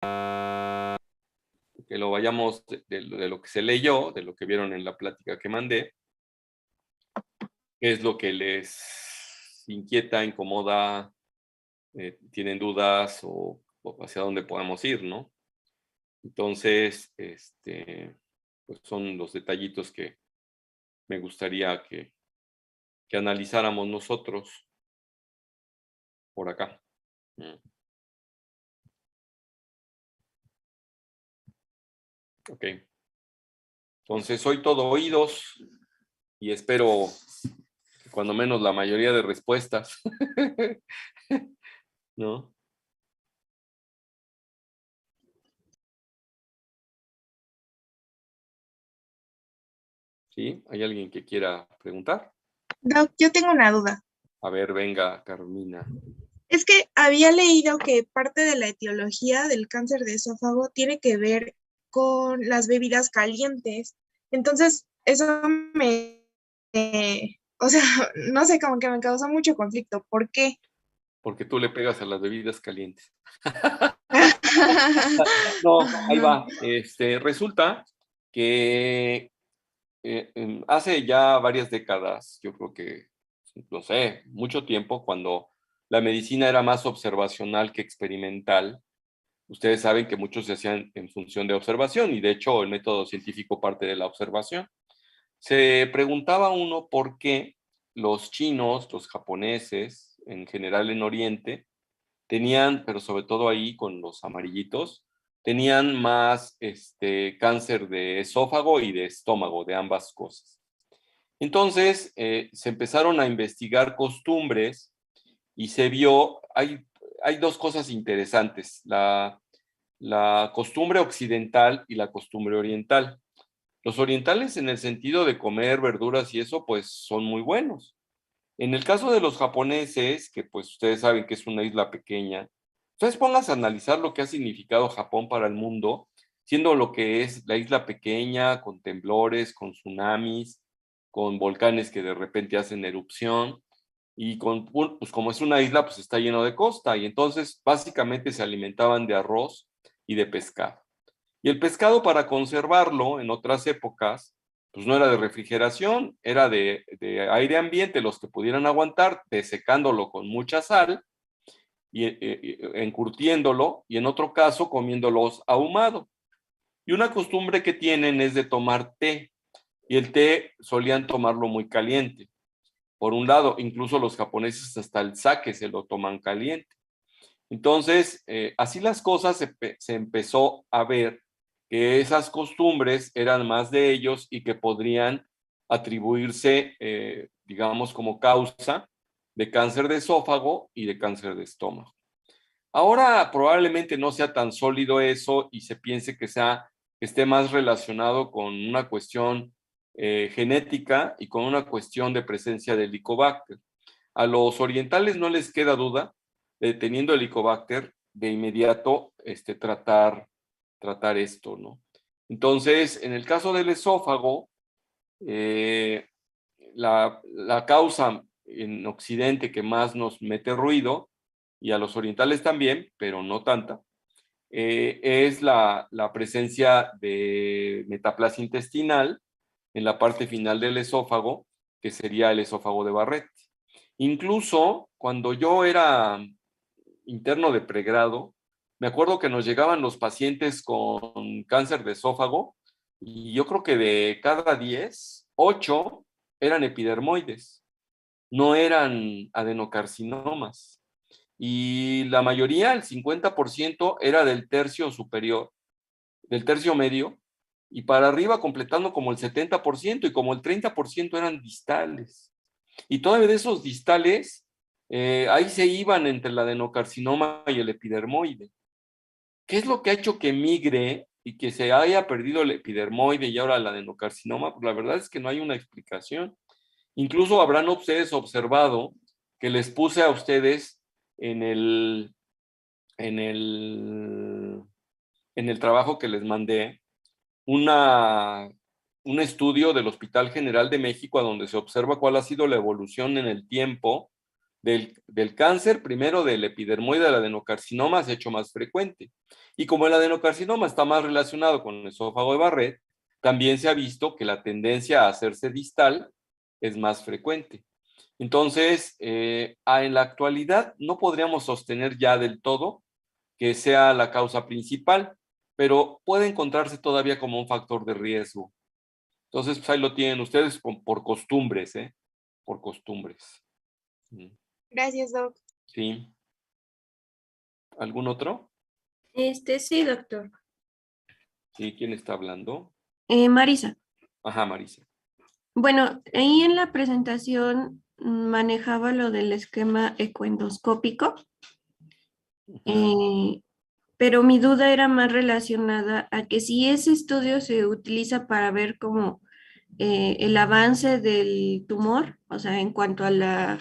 que lo vayamos de lo que se leyó, de lo que vieron en la plática que mandé, qué es lo que les inquieta, incomoda, tienen dudas o hacia dónde podemos ir, ¿no? Entonces, pues son los detallitos que me gustaría que analizáramos nosotros por acá. Ok. Entonces, soy todo oídos y espero cuando menos la mayoría de respuestas. ¿No? ¿Sí? ¿Hay alguien que quiera preguntar? Doc, yo tengo una duda. A ver, venga, Carmina. Es que había leído que parte de la etiología del cáncer de esófago tiene que ver con las bebidas calientes. Entonces, eso o sea, no sé, como que me causó mucho conflicto. ¿Por qué? Porque tú le pegas a las bebidas calientes. No, ahí va. Resulta que hace ya varias décadas, yo creo que, no sé, mucho tiempo, cuando la medicina era más observacional que experimental, ustedes saben que muchos se hacían en función de observación y de hecho el método científico parte de la observación. Se preguntaba uno por qué los chinos, los japoneses, en general en Oriente, tenían, pero sobre todo ahí con los amarillitos, tenían más cáncer de esófago y de estómago, de ambas cosas. Entonces, se empezaron a investigar costumbres y se vio, hay dos cosas interesantes, la costumbre occidental y la costumbre oriental. Los orientales en el sentido de comer verduras y eso, pues son muy buenos. En el caso de los japoneses, que pues ustedes saben que es una isla pequeña, ustedes pónganse a analizar lo que ha significado Japón para el mundo, siendo lo que es la isla pequeña, con temblores, con tsunamis, con volcanes que de repente hacen erupción, y pues como es una isla, pues está lleno de costa, y entonces básicamente se alimentaban de arroz y de pescado. Y el pescado para conservarlo en otras épocas, pues no era de refrigeración, era de aire ambiente, los que pudieran aguantar, desecándolo con mucha sal y encurtiéndolo, y en otro caso comiéndolos ahumado. Y una costumbre que tienen es de tomar té, y el té solían tomarlo muy caliente. Por un lado, incluso los japoneses hasta el sake se lo toman caliente. Entonces, así las cosas se empezó a ver que esas costumbres eran más de ellos y que podrían atribuirse, digamos, como causa de cáncer de esófago y de cáncer de estómago. Ahora probablemente no sea tan sólido eso y se piense que esté más relacionado con una cuestión genética y con una cuestión de presencia de Helicobacter. A los orientales no les queda duda de, teniendo Helicobacter, de inmediato tratar esto, ¿no? Entonces, en el caso del esófago, eh, la causa en Occidente que más nos mete ruido, y a los orientales también, pero no tanta, es la presencia de metaplasia intestinal en la parte final del esófago, que sería el esófago de Barrett. Incluso cuando yo era interno de pregrado, me acuerdo que nos llegaban los pacientes con cáncer de esófago y yo creo que de cada 10, 8 eran epidermoides, no eran adenocarcinomas. Y la mayoría, el 50%, era del tercio superior, del tercio medio, y para arriba completando como el 70%, y como el 30% eran distales. Y todavía de esos distales, ahí se iban entre el adenocarcinoma y el epidermoide. ¿Qué es lo que ha hecho que migre y que se haya perdido el epidermoide y ahora el adenocarcinoma? Pues la verdad es que no hay una explicación. Incluso habrán ustedes observado que les puse a ustedes en el, en el, en el trabajo que les mandé un estudio del Hospital General de México a donde se observa cuál ha sido la evolución en el tiempo del cáncer, primero del epidermoide al adenocarcinoma, se ha hecho más frecuente. Y como el adenocarcinoma está más relacionado con el esófago de Barrett, también se ha visto que la tendencia a hacerse distal es más frecuente. Entonces, en la actualidad no podríamos sostener ya del todo que sea la causa principal, pero puede encontrarse todavía como un factor de riesgo. Entonces, pues ahí lo tienen ustedes por costumbres, ¿eh? Por costumbres. Gracias, Doc. Sí. ¿Algún otro? Sí, doctor. Sí, ¿quién está hablando? Marisa. Ajá, Marisa. Bueno, ahí en la presentación manejaba lo del esquema ecoendoscópico, pero mi duda era más relacionada a que si ese estudio se utiliza para ver como el avance del tumor, o sea, en cuanto a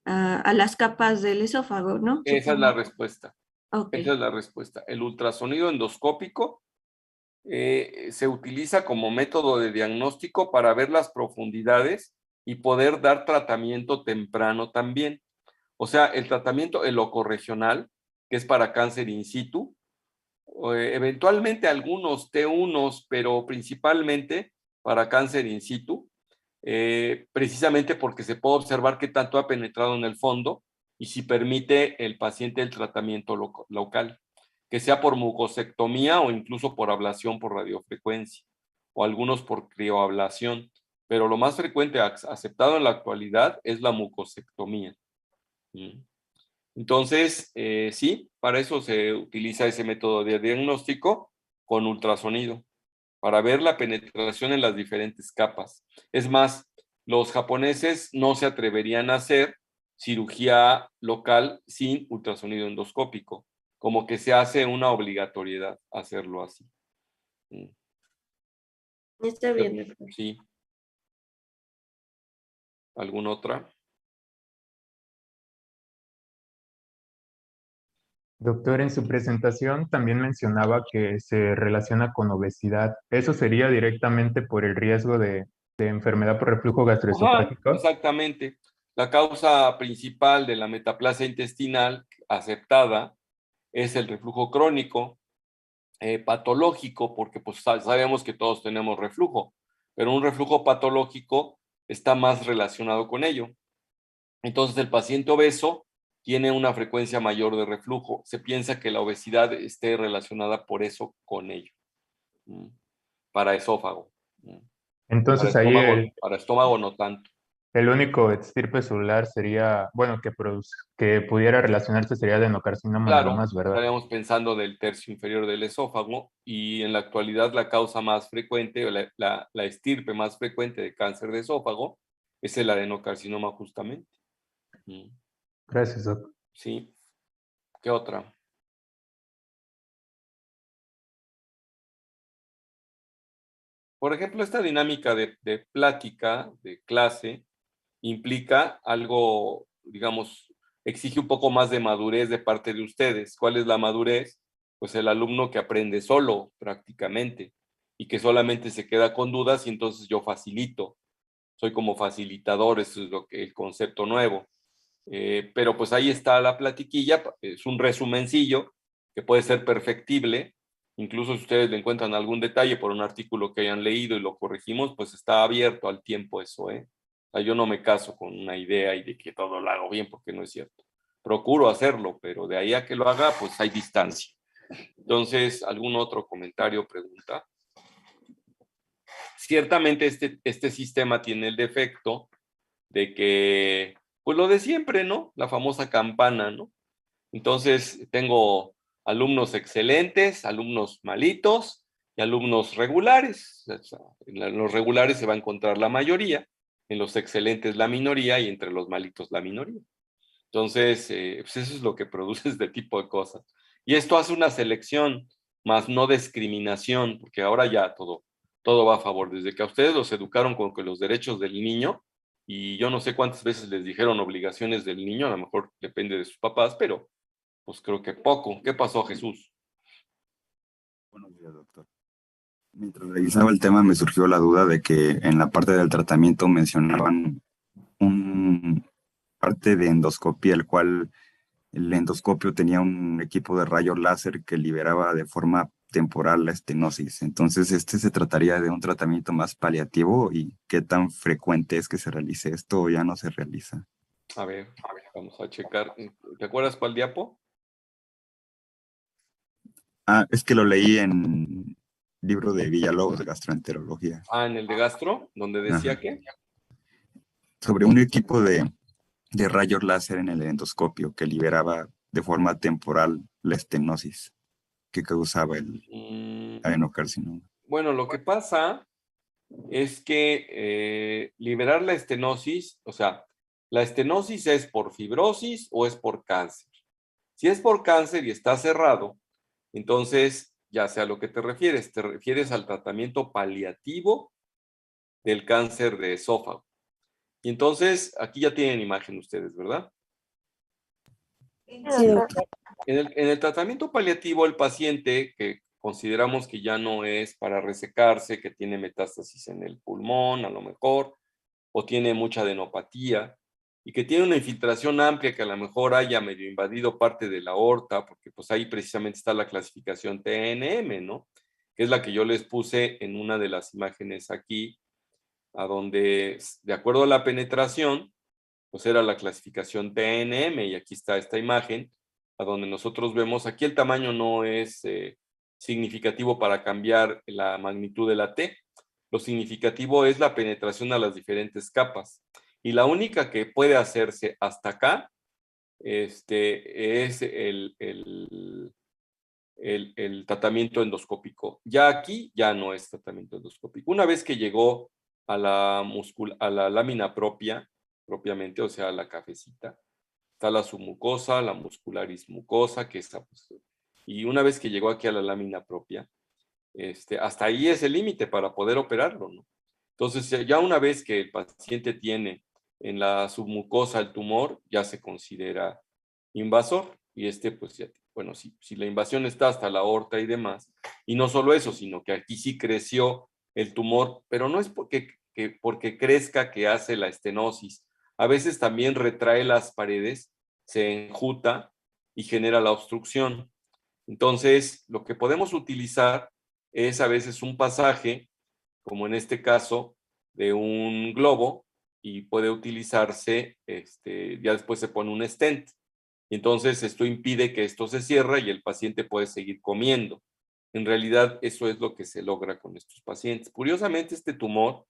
a las capas del esófago, ¿no? Esa es la respuesta. Ok. Esa es la respuesta. El ultrasonido endoscópico se utiliza como método de diagnóstico para ver las profundidades y poder dar tratamiento temprano también. O sea, el tratamiento elocorregional, que es para cáncer in situ, eventualmente algunos T1, pero principalmente para cáncer in situ, precisamente porque se puede observar qué tanto ha penetrado en el fondo y si permite el paciente el tratamiento local, que sea por mucosectomía o incluso por ablación por radiofrecuencia, o algunos por crioablación, pero lo más frecuente aceptado en la actualidad es la mucosectomía. Entonces, sí, para eso se utiliza ese método de diagnóstico con ultrasonido, para ver la penetración en las diferentes capas. Es más, los japoneses no se atreverían a hacer cirugía local sin ultrasonido endoscópico, como que se hace una obligatoriedad hacerlo así. Está bien, doctor. Sí. ¿Alguna otra? Doctor, en su presentación también mencionaba que se relaciona con obesidad. ¿Eso sería directamente por el riesgo de enfermedad por reflujo Ajá, gastroesofágico? exactamente. La causa principal de la metaplasia intestinal aceptada es el reflujo crónico, patológico, porque pues sabemos que todos tenemos reflujo, pero un reflujo patológico está más relacionado con ello. Entonces el paciente obeso tiene una frecuencia mayor de reflujo. Se piensa que la obesidad esté relacionada por eso con ello, para esófago. Entonces ahí Para estómago no tanto. el único estirpe celular sería, bueno, que pudiera relacionarse sería adenocarcinoma nada Claro, más, ¿verdad? estaríamos pensando del tercio inferior del esófago y en la actualidad la causa más frecuente, o la estirpe más frecuente de cáncer de esófago es el adenocarcinoma justamente. Gracias, doctor. Sí. ¿Qué otra? Por ejemplo, esta dinámica de plática, de clase, implica algo, digamos, exige un poco más de madurez de parte de ustedes. ¿Cuál es la madurez? Pues el alumno que aprende solo prácticamente y que solamente se queda con dudas y entonces yo facilito. Soy como facilitador, eso es el concepto nuevo. Pero pues ahí está la platiquilla, es un resumencillo que puede ser perfectible. Incluso si ustedes le encuentran algún detalle por un artículo que hayan leído y lo corregimos, pues está abierto al tiempo eso, ¿eh? O sea, yo no me caso con una idea y de que todo lo hago bien porque no es cierto. Procuro hacerlo, pero de ahí a que lo haga, pues hay distancia. Entonces, ¿algún otro comentario o pregunta? Ciertamente este sistema tiene el defecto de que, pues lo de siempre, ¿no? La famosa campana, ¿no? Entonces, tengo alumnos excelentes, alumnos malitos y alumnos regulares. O sea, en los regulares se va a encontrar la mayoría, en los excelentes la minoría y entre los malitos la minoría. Entonces, pues eso es lo que produce este tipo de cosas. Y esto hace una selección, más no discriminación, porque ahora ya todo va a favor. Desde que a ustedes los educaron con que los derechos del niño, y yo no sé cuántas veces les dijeron obligaciones del niño, a lo mejor depende de sus papás, pero pues creo que poco. ¿Qué pasó, Jesús? Buenos días, doctor. Mientras revisaba el tema me surgió la duda de que en la parte del tratamiento mencionaban un parte de endoscopía, el cual el endoscopio tenía un equipo de rayos láser que liberaba de forma temporal la estenosis. Entonces, este se trataría de un tratamiento más paliativo. ¿Y qué tan frecuente es que se realice esto o ya no se realiza? A ver, vamos a checar. ¿Te acuerdas cuál diapo? Ah, es que lo leí en libro de Villalobos de gastroenterología. Ah, en el de gastro, donde decía Ajá. que. Sobre un equipo de rayos láser en el endoscopio que liberaba de forma temporal la estenosis que causaba el mm, adenocarcinoma. bueno, lo que pasa es que liberar la estenosis, o sea, la estenosis es por fibrosis o es por cáncer. Si es por cáncer y está cerrado, entonces ya sé a lo que te refieres al tratamiento paliativo del cáncer de esófago. Y entonces, aquí ya tienen imagen ustedes, ¿verdad? Sí, doctor. En el tratamiento paliativo, el paciente que consideramos que ya no es para resecarse, que tiene metástasis en el pulmón, a lo mejor, o tiene mucha adenopatía, y que tiene una infiltración amplia que a lo mejor haya medio invadido parte de la aorta, porque pues ahí precisamente está la clasificación TNM, ¿no? Que es la que yo les puse en una de las imágenes aquí, a donde, de acuerdo a la penetración, pues era la clasificación TNM, y aquí está esta imagen, a donde nosotros vemos, aquí el tamaño no es significativo para cambiar la magnitud de la T, lo significativo es la penetración a las diferentes capas, y la única que puede hacerse hasta acá es el tratamiento endoscópico. Ya aquí ya no es tratamiento endoscópico. Una vez que llegó a a la lámina propia, propiamente, o sea, la cafecita, está la submucosa, la muscularis mucosa, que está, pues, y una vez que llegó aquí a la lámina propia, hasta ahí es el límite para poder operarlo, ¿no? Entonces, ya una vez que el paciente tiene en la submucosa el tumor, ya se considera invasor, y pues ya, bueno, si la invasión está hasta la aorta y demás, y no solo eso, sino que aquí sí creció el tumor, pero no es porque crezca que hace la estenosis, a veces también retrae las paredes, se enjuta y genera la obstrucción. Entonces, lo que podemos utilizar es a veces un pasaje, como en este caso, de un globo, y puede utilizarse, ya después se pone un stent. Y entonces esto impide que esto se cierre y el paciente puede seguir comiendo. En realidad, eso es lo que se logra con estos pacientes. Curiosamente, este tumor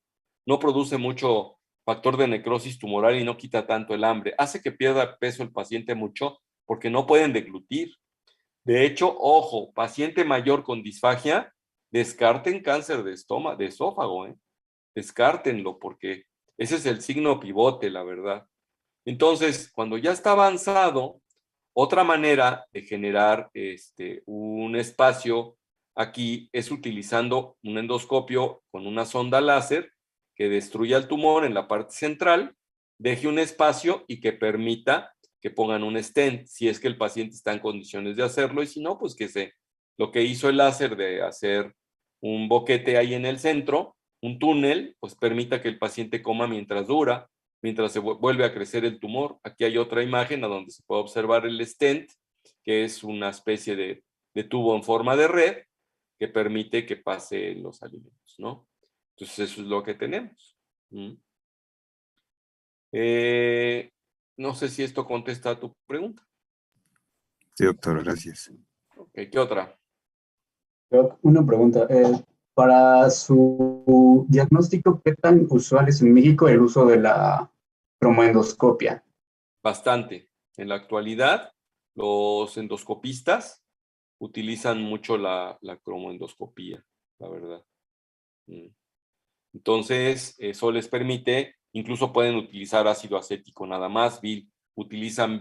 no produce mucho factor de necrosis tumoral y no quita tanto el hambre. Hace que pierda peso el paciente mucho porque no pueden deglutir. De hecho, ojo, paciente mayor con disfagia, descarten cáncer de esófago, ¿eh? Descártenlo porque ese es el signo pivote, la verdad. Entonces, cuando ya está avanzado, otra manera de generar un espacio aquí es utilizando un endoscopio con una sonda láser que destruya el tumor en la parte central, deje un espacio y que permita que pongan un stent, si es que el paciente está en condiciones de hacerlo, y si no, pues lo que hizo el láser de hacer un boquete ahí en el centro, un túnel, pues permita que el paciente coma mientras dura, mientras se vuelve a crecer el tumor. Aquí hay otra imagen a donde se puede observar el stent, que es una especie de tubo en forma de red que permite que pase los alimentos, ¿no? Entonces eso es lo que tenemos. No sé si esto contesta a tu pregunta. Sí, doctor, gracias. Okay, ¿qué otra? Una pregunta. Para su diagnóstico, ¿qué tan usual es en México el uso de la cromoendoscopia? Bastante. En la actualidad, los endoscopistas utilizan mucho la cromoendoscopía, la verdad. Entonces, eso les permite, incluso pueden utilizar ácido acético nada más, utilizan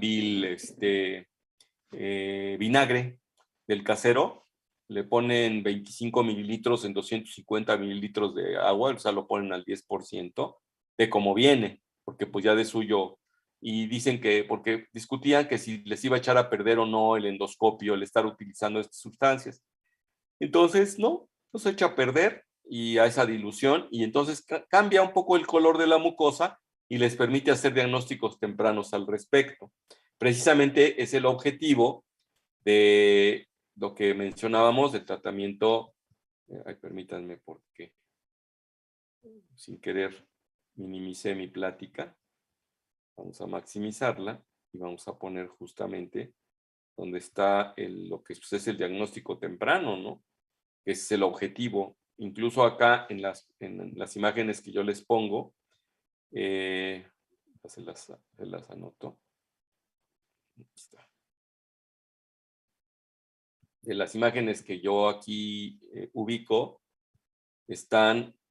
vinagre del casero, le ponen 25 mililitros en 250 mililitros de agua, o sea, lo ponen al 10% de cómo viene, porque pues ya de suyo, y dicen que, porque discutían que si les iba a echar a perder o no el endoscopio, el estar utilizando estas sustancias. Entonces, no se echa a perder y a esa dilución, y entonces cambia un poco el color de la mucosa, y les permite hacer diagnósticos tempranos al respecto. Precisamente es el objetivo de lo que mencionábamos del tratamiento. Permítanme porque sin querer minimicé mi plática. Vamos a maximizarla y vamos a poner justamente donde está lo que es el diagnóstico temprano, ¿no? Que es el objetivo. Incluso acá en las imágenes que yo les pongo, se las anoto. Aquí está. De las imágenes que yo aquí ubico,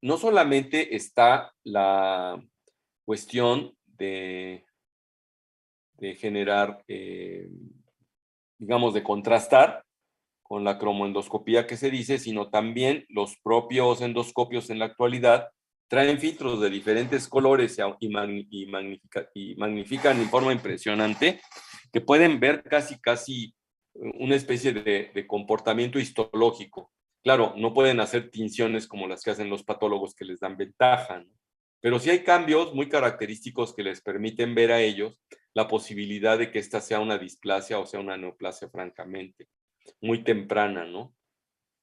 no solamente está la cuestión de generar, digamos, de contrastar con la cromoendoscopía que se dice, sino también los propios endoscopios en la actualidad traen filtros de diferentes colores y magnifican de forma impresionante, que pueden ver casi una especie de comportamiento histológico. Claro, no pueden hacer tinciones como las que hacen los patólogos que les dan ventaja, ¿no? Pero sí hay cambios muy característicos que les permiten ver a ellos la posibilidad de que esta sea una displasia o sea una neoplasia francamente muy temprana, ¿no?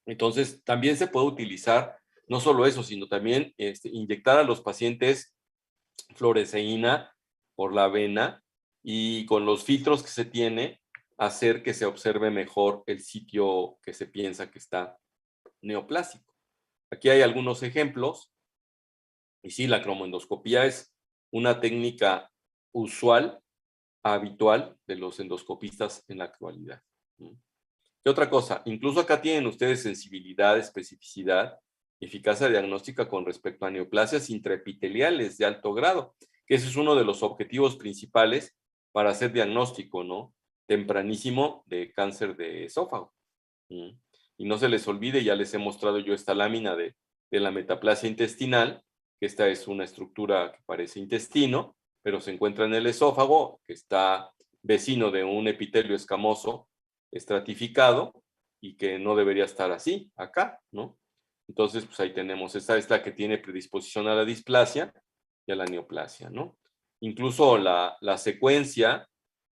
Entonces, también se puede utilizar no solo eso, sino también inyectar a los pacientes fluoresceína por la vena y con los filtros que se tiene, hacer que se observe mejor el sitio que se piensa que está neoplásico. Aquí hay algunos ejemplos. Y sí, la cromoendoscopía es una técnica usual, habitual de los endoscopistas en la actualidad. ¿Qué otra cosa? Incluso acá tienen ustedes sensibilidad, especificidad, eficacia diagnóstica con respecto a neoplasias intraepiteliales de alto grado, que ese es uno de los objetivos principales para hacer diagnóstico, ¿no? Tempranísimo de cáncer de esófago. Y no se les olvide, ya les he mostrado yo esta lámina de la metaplasia intestinal, que esta es una estructura que parece intestino, pero se encuentra en el esófago, que está vecino de un epitelio escamoso estratificado y que no debería estar así, acá, ¿no? Entonces, pues ahí tenemos, esta es la que tiene predisposición a la displasia y a la neoplasia, ¿no? Incluso la secuencia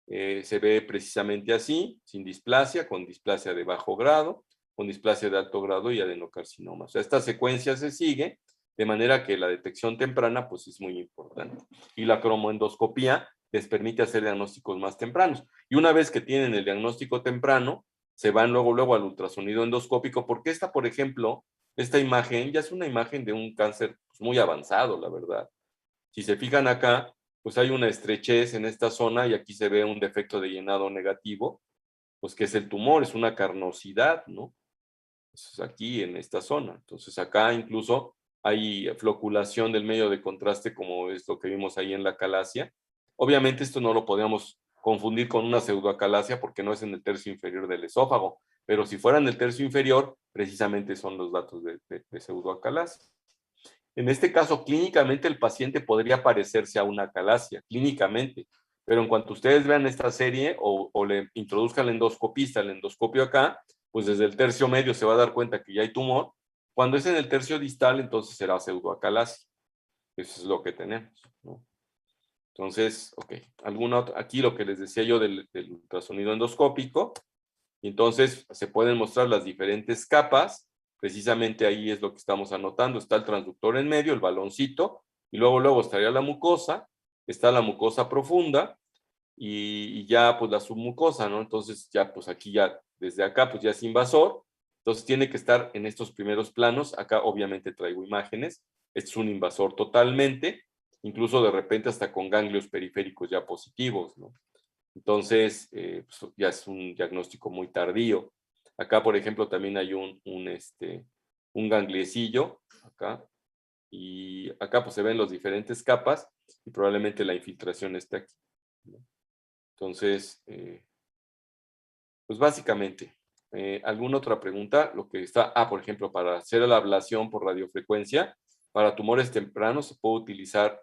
se ve precisamente así, sin displasia, con displasia de bajo grado, con displasia de alto grado y adenocarcinoma. O sea, esta secuencia se sigue de manera que la detección temprana pues es muy importante. Y la cromoendoscopía les permite hacer diagnósticos más tempranos. Y una vez que tienen el diagnóstico temprano, se van luego al ultrasonido endoscópico, porque esta, por ejemplo, esta imagen ya es una imagen de un cáncer pues, muy avanzado, la verdad. Si se fijan acá, pues hay una estrechez en esta zona y aquí se ve un defecto de llenado negativo, pues que es el tumor, es una carnosidad, ¿no? Eso es aquí en esta zona. Entonces acá incluso hay floculación del medio de contraste como es lo que vimos ahí en la acalasia. Obviamente esto no lo podríamos confundir con una pseudoacalasia porque no es en el tercio inferior del esófago, pero si fuera en el tercio inferior, precisamente son los datos de pseudoacalasia. En este caso, clínicamente el paciente podría parecerse a una acalasia, clínicamente, pero en cuanto ustedes vean esta serie o le introduzcan al endoscopista el endoscopio acá, pues desde el tercio medio se va a dar cuenta que ya hay tumor. Cuando es en el tercio distal, entonces será pseudoacalasia. Eso es lo que tenemos, ¿no? Entonces, ok, aquí lo que les decía yo del ultrasonido endoscópico, entonces se pueden mostrar las diferentes capas, precisamente ahí es lo que estamos anotando, está el transductor en medio, el baloncito, y luego estaría la mucosa, está la mucosa profunda, y ya pues la submucosa, ¿no? Entonces ya pues aquí ya, desde acá pues ya es invasor, entonces tiene que estar en estos primeros planos, acá obviamente traigo imágenes, este es un invasor totalmente, incluso de repente hasta con ganglios periféricos ya positivos, ¿no? Entonces pues ya es un diagnóstico muy tardío. Acá por ejemplo también hay un gangliecillo, acá, y acá pues se ven las diferentes capas y probablemente la infiltración esté aquí, ¿no? Entonces, pues básicamente, ¿alguna otra pregunta? Lo que está, por ejemplo, para hacer la ablación por radiofrecuencia, para tumores tempranos se puede utilizar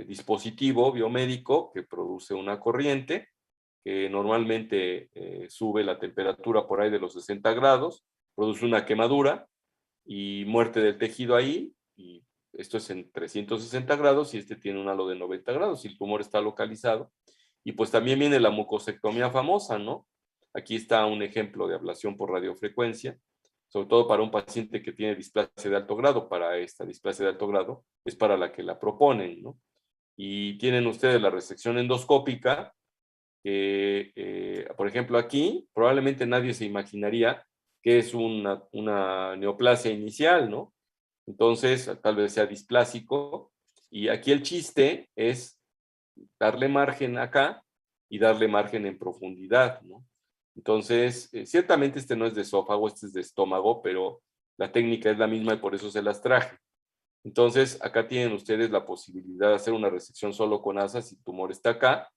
dispositivo biomédico que produce una corriente que normalmente sube la temperatura por ahí de los 60 grados, produce una quemadura y muerte del tejido ahí, y esto es en 360 grados y este tiene un halo de 90 grados y el tumor está localizado. Y pues también viene la mucosectomía famosa, ¿no? Aquí está un ejemplo de ablación por radiofrecuencia, sobre todo para un paciente que tiene displasia de alto grado. Para esta displasia de alto grado es para la que la proponen, ¿no? Y tienen ustedes la resección endoscópica, por ejemplo, aquí probablemente nadie se imaginaría que es una neoplasia inicial, ¿no? Entonces, tal vez sea displásico. Y aquí el chiste es darle margen acá y darle margen en profundidad, ¿no? Entonces, ciertamente este no es de esófago, este es de estómago, pero la técnica es la misma y por eso se las traje. Entonces, acá tienen ustedes la posibilidad de hacer una resección solo con asa si el tumor está acá.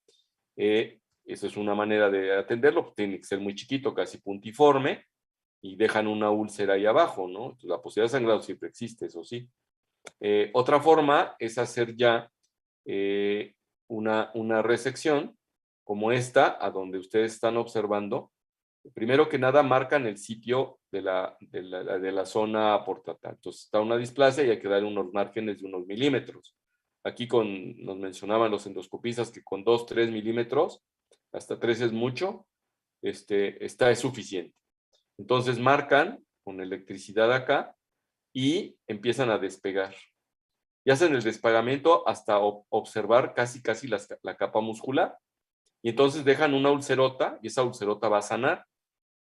Esa es una manera de atenderlo, tiene que ser muy chiquito, casi puntiforme, y dejan una úlcera ahí abajo, ¿no? Entonces, la posibilidad de sangrado siempre existe, eso sí. Otra forma es hacer ya una resección como esta, a donde ustedes están observando. Primero que nada, marcan el sitio de la zona portatal. Entonces, está una displasia y hay que darle unos márgenes de unos milímetros. Aquí nos mencionaban los endoscopistas que con 2, 3 milímetros, hasta 3 es mucho, es suficiente. Entonces, marcan con electricidad acá y empiezan a despegar. Y hacen el despegamiento hasta observar casi la capa muscular. Y entonces dejan una ulcerota y esa ulcerota va a sanar.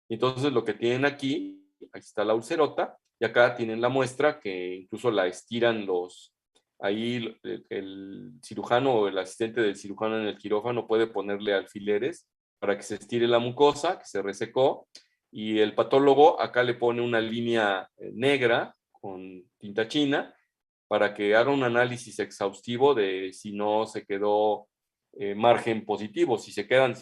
Y entonces lo que tienen aquí está la ulcerota y acá tienen la muestra que incluso la estiran ahí el cirujano o el asistente del cirujano en el quirófano puede ponerle alfileres para que se estire la mucosa, que se resecó, y el patólogo acá le pone una línea negra con tinta china para que haga un análisis exhaustivo de si no se quedó margen positivo. Si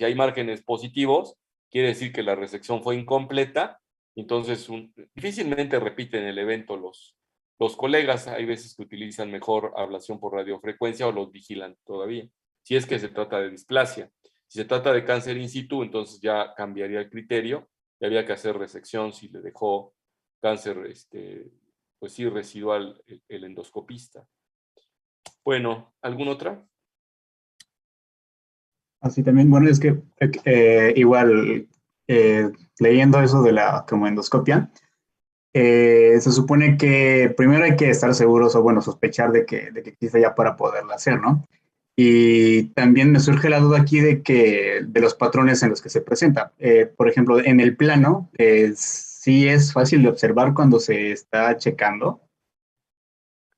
hay márgenes positivos, quiere decir que la resección fue incompleta. Entonces, difícilmente repiten el evento los colegas. Hay veces que utilizan mejor ablación por radiofrecuencia o los vigilan todavía, si es que se trata de displasia. Si se trata de cáncer in situ, entonces ya cambiaría el criterio y había que hacer resección si le dejó cáncer, pues sí, residual el endoscopista. Bueno, ¿alguna otra? Así también, bueno, es que igual leyendo eso de la como endoscopia, se supone que primero hay que estar seguros o bueno, sospechar de que existe ya para poderla hacer, ¿no? Y también me surge la duda aquí de los patrones en los que se presenta. Por ejemplo, en el plano, sí es fácil de observar cuando se está checando.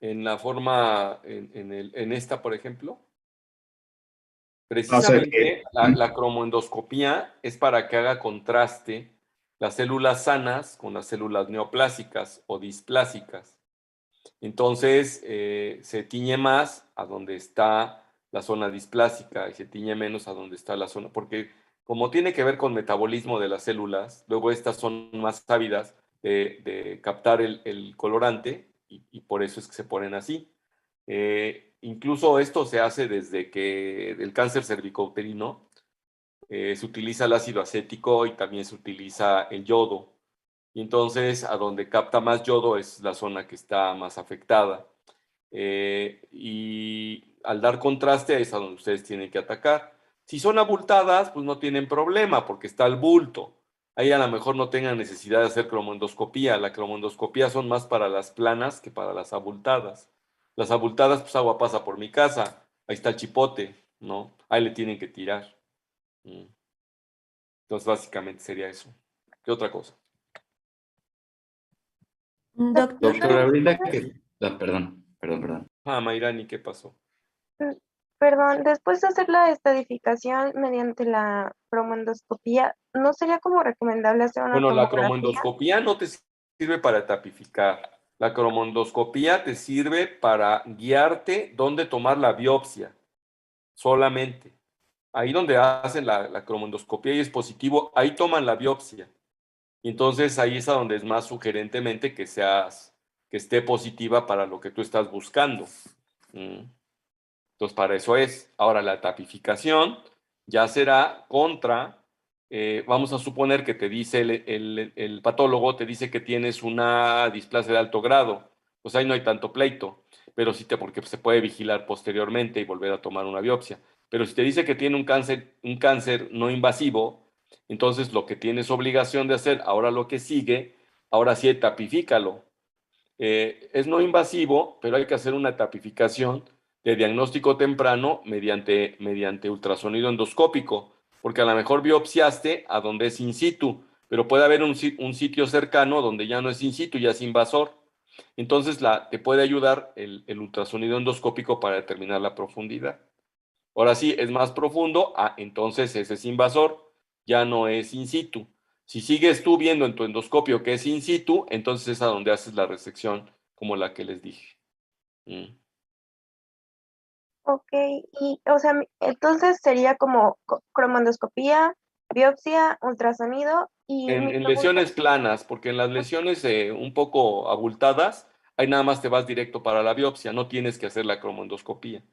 En la forma, en esta, por ejemplo. No sé, Precisamente la cromoendoscopía es para que haga contraste las células sanas con las células neoplásicas o displásicas. Entonces, se tiñe más a donde está la zona displásica y se tiñe menos a donde está la zona, porque como tiene que ver con metabolismo de las células, luego estas son más ávidas de captar el colorante y por eso es que se ponen así. Incluso esto se hace desde que el cáncer cervicouterino se utiliza el ácido acético y también se utiliza el yodo. Y entonces a donde capta más yodo es la zona que está más afectada. Y al dar contraste es a donde ustedes tienen que atacar. Si son abultadas, pues no tienen problema porque está el bulto. Ahí a lo mejor no tengan necesidad de hacer cromoendoscopía. La cromoendoscopía son más para las planas que para las abultadas. Las abultadas, pues agua pasa por mi casa. Ahí está el chipote, ¿no? Ahí le tienen que tirar. Entonces, básicamente sería eso. ¿Qué otra cosa? Doctor, Doctora Brenda, perdón. Mayrani, ¿qué pasó? Perdón, después de hacer la estadificación mediante la cromoendoscopía, ¿no sería como recomendable hacer una Bueno, la tomografía? cromoendoscopía no te sirve para tapificar. La cromoendoscopía te sirve para guiarte dónde tomar la biopsia, solamente. Ahí donde hacen la cromoendoscopía y es positivo, ahí toman la biopsia. Y entonces ahí es a donde es más sugerentemente que esté positiva para lo que tú estás buscando. Entonces, para eso es. Ahora, la tapificación ya será contra, vamos a suponer que te dice el patólogo, te dice que tienes una displasia de alto grado, pues ahí no hay tanto pleito. pero sí porque se puede vigilar posteriormente y volver a tomar una biopsia. Pero si te dice que tiene un cáncer no invasivo, entonces lo que tienes obligación de hacer, ahora lo que sigue, ahora sí etapifícalo. Es no invasivo, pero hay que hacer una etapificación de diagnóstico temprano mediante ultrasonido endoscópico, porque a lo mejor biopsiaste a donde es in situ, pero puede haber un sitio cercano donde ya no es in situ, ya es invasor. Entonces te puede ayudar el ultrasonido endoscópico para determinar la profundidad. Ahora sí, es más profundo, entonces ese es invasor, ya no es in situ. Si sigues tú viendo en tu endoscopio que es in situ, entonces es a donde haces la resección, como la que les dije. Ok, y o sea, entonces sería como cromandoscopía, biopsia, ultrasonido y mi En pregunta, lesiones planas, porque en las lesiones un poco abultadas, ahí nada más te vas directo para la biopsia, no tienes que hacer la cromoendoscopía.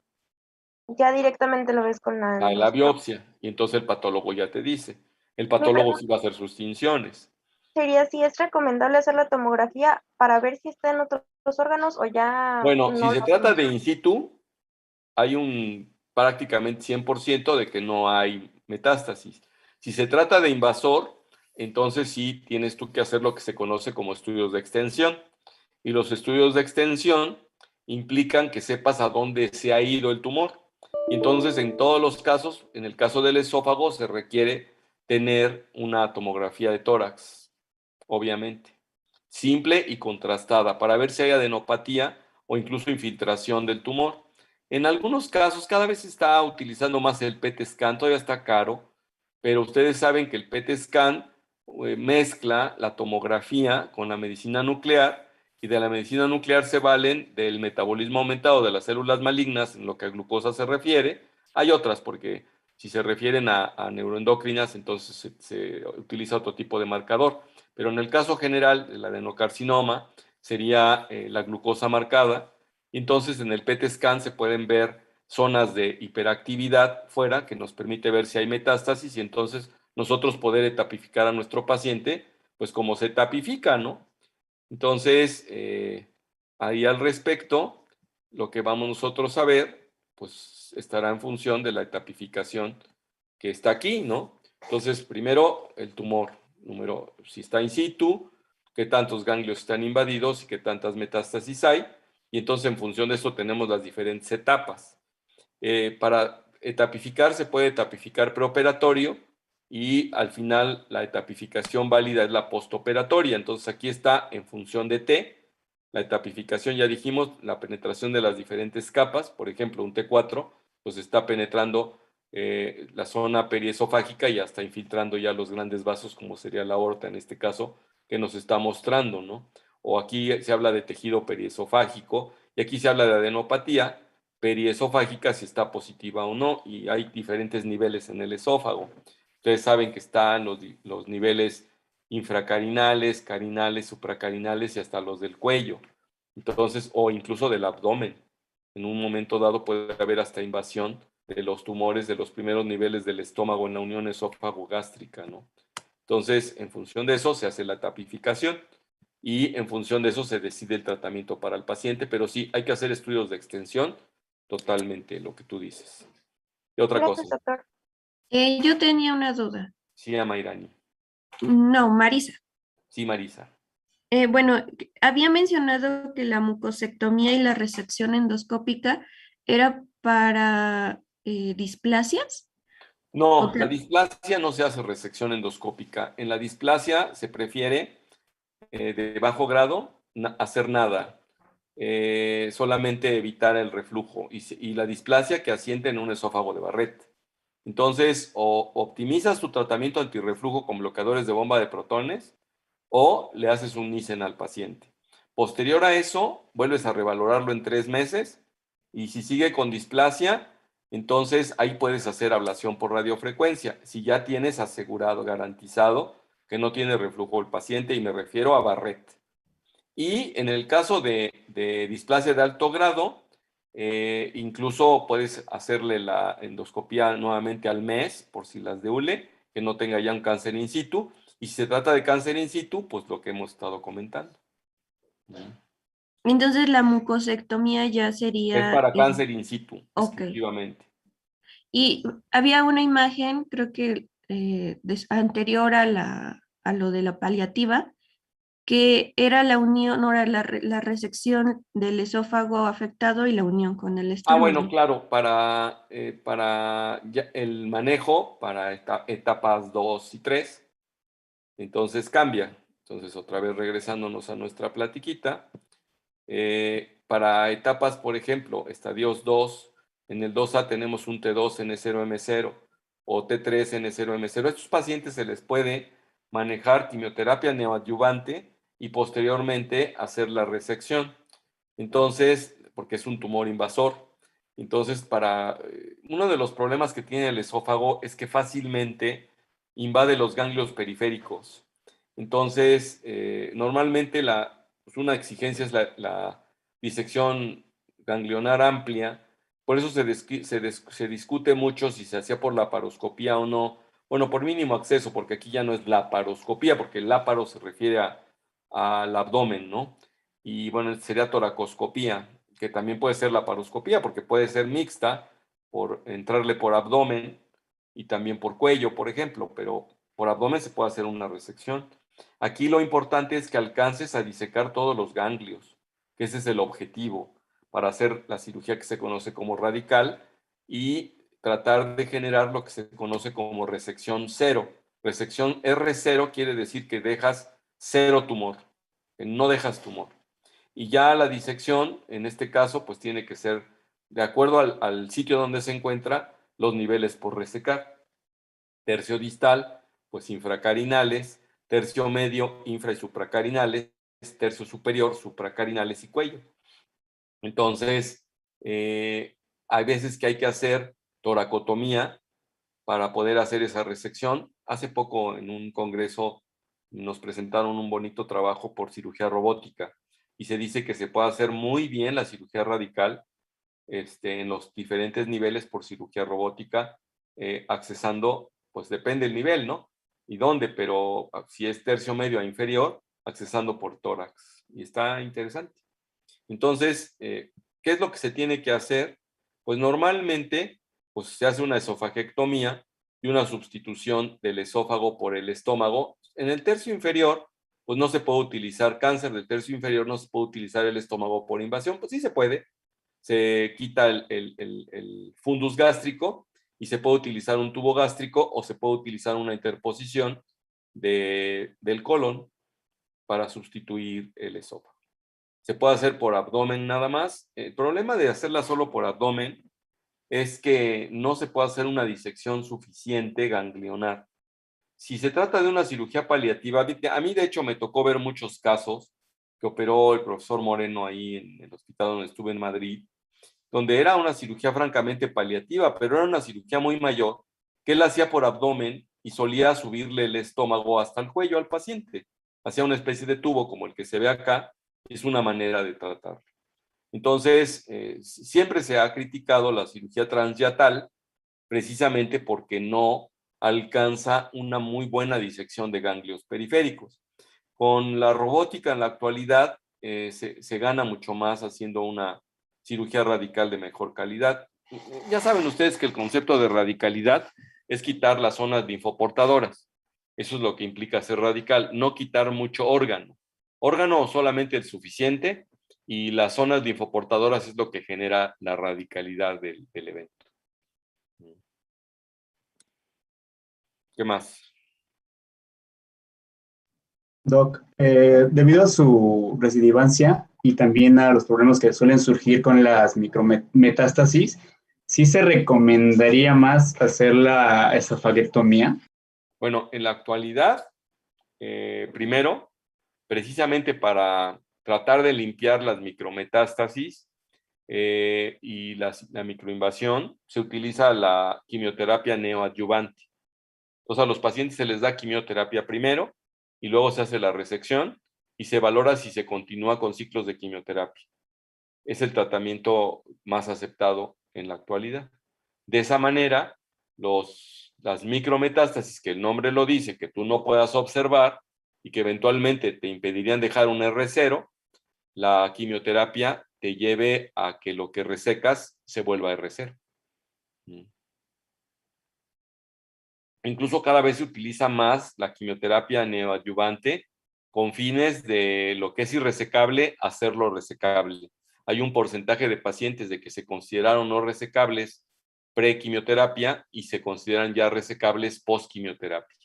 ya directamente lo ves con la La endoscopia. biopsia, y entonces el patólogo ya te dice. El Mi patólogo pregunta sí va a hacer sus tinciones. sería si es recomendable hacer la tomografía para ver si está en otros órganos o ya Bueno, si no se lo trata de menciona. in situ, hay un prácticamente 100% de que no hay metástasis. Si se trata de invasor, entonces sí tienes tú que hacer lo que se conoce como estudios de extensión. Y los estudios de extensión implican que sepas a dónde se ha ido el tumor. Y entonces, en todos los casos, en el caso del esófago, se requiere tener una tomografía de tórax, obviamente, simple y contrastada, para ver si hay adenopatía o incluso infiltración del tumor. En algunos casos, cada vez se está utilizando más el PET scan, todavía está caro, pero ustedes saben que el PET scan mezcla la tomografía con la medicina nuclear, y de la medicina nuclear se valen del metabolismo aumentado de las células malignas en lo que a glucosa se refiere. Hay otras, porque si se refieren a neuroendocrinas, entonces se utiliza otro tipo de marcador. Pero en el caso general del adenocarcinoma sería la glucosa marcada. Y entonces en el PET scan se pueden ver zonas de hiperactividad fuera que nos permite ver si hay metástasis, y entonces nosotros poder etapificar a nuestro paciente, pues como se etapifica, ¿no? Entonces, ahí al respecto, lo que vamos nosotros a ver, pues estará en función de la etapificación que está aquí, ¿no? Entonces, primero, el tumor, número, si está in situ, qué tantos ganglios están invadidos y qué tantas metástasis hay, y entonces en función de eso tenemos las diferentes etapas. Para etapificar se puede etapificar preoperatorio, y al final la etapificación válida es la postoperatoria. Entonces aquí está en función de T. La etapificación, ya dijimos, la penetración de las diferentes capas. Por ejemplo, un T4 pues está penetrando la zona periesofágica y hasta infiltrando ya los grandes vasos, como sería la aorta en este caso, que nos está mostrando, ¿no? O aquí se habla de tejido periesofágico, y aquí se habla de adenopatía periesofágica, si está positiva o no, y hay diferentes niveles en el esófago. Ustedes saben que están los niveles infracarinales, carinales, supracarinales y hasta los del cuello. Entonces, o incluso del abdomen. En un momento dado puede haber hasta invasión de los tumores de los primeros niveles del estómago en la unión esófago-gástrica, ¿no? Entonces, en función de eso se hace la tapificación, y en función de eso se decide el tratamiento para el paciente, pero sí hay que hacer estudios de extensión, totalmente lo que tú dices. ¿Qué otra Gracias, cosa? doctor. Yo tenía una duda. Sí, Amairani. No, Marisa. Sí, Marisa. Bueno, había mencionado que la mucosectomía y la resección endoscópica era para displasias. No, Ok. la displasia no se hace resección endoscópica. En la displasia se prefiere de bajo grado hacer nada, solamente evitar el reflujo y la displasia que asiente en un esófago de Barrett. Entonces, o optimizas tu tratamiento antirreflujo con bloqueadores de bomba de protones, o le haces un Nissen al paciente. Posterior a eso, vuelves a revalorarlo en 3 meses, y si sigue con displasia, entonces ahí puedes hacer ablación por radiofrecuencia, si ya tienes asegurado, garantizado que no tiene reflujo el paciente, y me refiero a Barrett. Y en el caso de displasia de alto grado, incluso puedes hacerle la endoscopía nuevamente al mes, por si las de hule, que no tenga ya un cáncer in situ. Y si se trata de cáncer in situ, pues lo que hemos estado comentando. Entonces la mucosectomía ya Es sería... para cáncer in situ, Ok. exclusivamente. Y había una imagen, creo que anterior a a lo de la paliativa, que era la unión, ahora la resección del esófago afectado y la unión con el Ah, bueno, estómago. claro, para el manejo, para etapas 2 y 3, entonces cambia. Entonces, otra vez regresándonos a nuestra platiquita, para etapas, por ejemplo, estadios 2, en el 2A tenemos un T2 N0M0 o T3 N0M0. A estos pacientes se les puede manejar quimioterapia neoadyuvante y posteriormente hacer la resección. Entonces, porque es un tumor invasor. Entonces, uno de los problemas que tiene el esófago es que fácilmente invade los ganglios periféricos. Entonces, normalmente pues una exigencia es la disección ganglionar amplia. Por eso se discute mucho si se hacía por laparoscopía o no. Bueno, por mínimo acceso, porque aquí ya no es laparoscopía, porque el láparo se refiere al abdomen, ¿no? Y bueno, sería toracoscopía, que también puede ser laparoscopía, porque puede ser mixta, por entrarle por abdomen y también por cuello, por ejemplo, pero por abdomen se puede hacer una resección. Aquí lo importante es que alcances a disecar todos los ganglios, que ese es el objetivo para hacer la cirugía que se conoce como radical y tratar de generar lo que se conoce como resección cero. Resección R0 quiere decir que dejas cero tumor, que no dejas tumor. Y ya la disección, en este caso, pues tiene que ser de acuerdo al sitio donde se encuentra, los niveles por resecar. Tercio distal, pues infracarinales, tercio medio, infra y supracarinales, tercio superior, supracarinales y cuello. Entonces, hay veces que hay que hacer toracotomía para poder hacer esa resección. Hace poco en un congreso nos presentaron un bonito trabajo por cirugía robótica y se dice que se puede hacer muy bien la cirugía radical en los diferentes niveles por cirugía robótica, accesando, pues depende el nivel, ¿no? Y dónde, pero si es tercio medio a inferior, accesando por tórax. Y está interesante. Entonces, ¿qué es lo que se tiene que hacer? Pues normalmente pues, se hace una esofagectomía y una sustitución del esófago por el estómago. En el tercio inferior, pues no se puede utilizar cáncer del tercio inferior, no se puede utilizar el estómago por invasión, pues sí se puede. Se quita el fundus gástrico y se puede utilizar un tubo gástrico o se puede utilizar una interposición del colon para sustituir el esófago. Se puede hacer por abdomen nada más. El problema de hacerla solo por abdomen es que no se puede hacer una disección suficiente ganglionar. Si se trata de una cirugía paliativa, a mí de hecho me tocó ver muchos casos que operó el profesor Moreno ahí en el hospital donde estuve en Madrid, donde era una cirugía francamente paliativa, pero era una cirugía muy mayor que él hacía por abdomen y solía subirle el estómago hasta el cuello al paciente. Hacía una especie de tubo como el que se ve acá, es una manera de tratarlo. Entonces, siempre se ha criticado la cirugía transyatal precisamente porque no alcanza una muy buena disección de ganglios periféricos. Con la robótica en la actualidad se gana mucho más haciendo una cirugía radical de mejor calidad. Ya saben ustedes que el concepto de radicalidad es quitar las zonas linfoportadoras. Eso es lo que implica ser radical, no quitar mucho órgano. Órgano solamente el suficiente y las zonas linfoportadoras es lo que genera la radicalidad del evento. ¿Qué más? Doc, debido a su residivancia y también a los problemas que suelen surgir con las micrometástasis, ¿sí se recomendaría más hacer la esofaguectomía? Bueno, en la actualidad, primero, precisamente para tratar de limpiar las micrometástasis y la microinvasión, se utiliza la quimioterapia neoadyuvante. Entonces a los pacientes se les da quimioterapia primero y luego se hace la resección y se valora si se continúa con ciclos de quimioterapia. Es el tratamiento más aceptado en la actualidad. De esa manera, las micrometástasis, que el nombre lo dice, que tú no puedas observar y que eventualmente te impedirían dejar un R0, la quimioterapia te lleve a que lo que resecas se vuelva a recer. Incluso cada vez se utiliza más la quimioterapia neoadyuvante con fines de lo que es irresecable, hacerlo resecable. Hay un porcentaje de pacientes de que se consideraron no resecables pre-quimioterapia y se consideran ya resecables post-quimioterapia.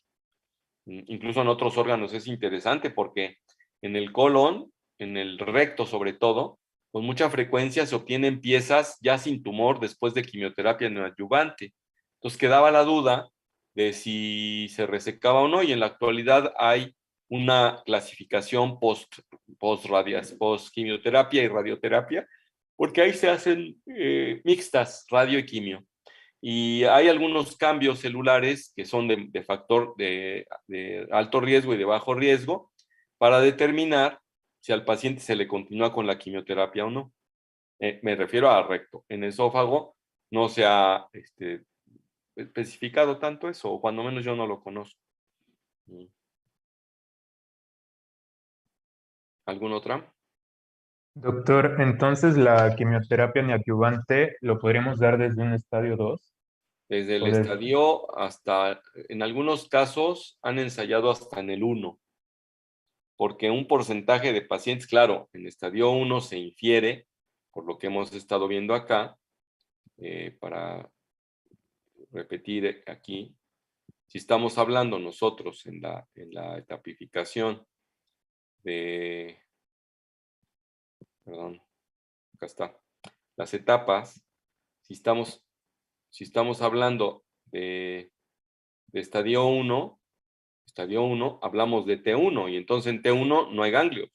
Incluso en otros órganos es interesante porque en el colon, en el recto sobre todo, con mucha frecuencia se obtienen piezas ya sin tumor después de quimioterapia neoadyuvante. Entonces quedaba la duda de si se resecaba o no, y en la actualidad hay una clasificación post-quimioterapia y radioterapia, porque ahí se hacen mixtas, radio y quimio. Y hay algunos cambios celulares que son de factor de alto riesgo y de bajo riesgo para determinar si al paciente se le continúa con la quimioterapia o no. Me refiero a recto. En esófago no se ha especificado tanto eso, o cuando menos yo no lo conozco. ¿Alguna otra? Doctor, entonces la quimioterapia neoadyuvante lo podríamos dar desde un estadio 2. Desde el O desde- estadio hasta, en algunos casos han ensayado hasta en el 1, porque un porcentaje de pacientes, claro, en estadio 1 se infiere, por lo que hemos estado viendo acá, para repetir aquí, si estamos hablando nosotros en la etapificación de, perdón, acá está, las etapas, si estamos hablando de estadio 1, hablamos de T1, y entonces en T1 no hay ganglios.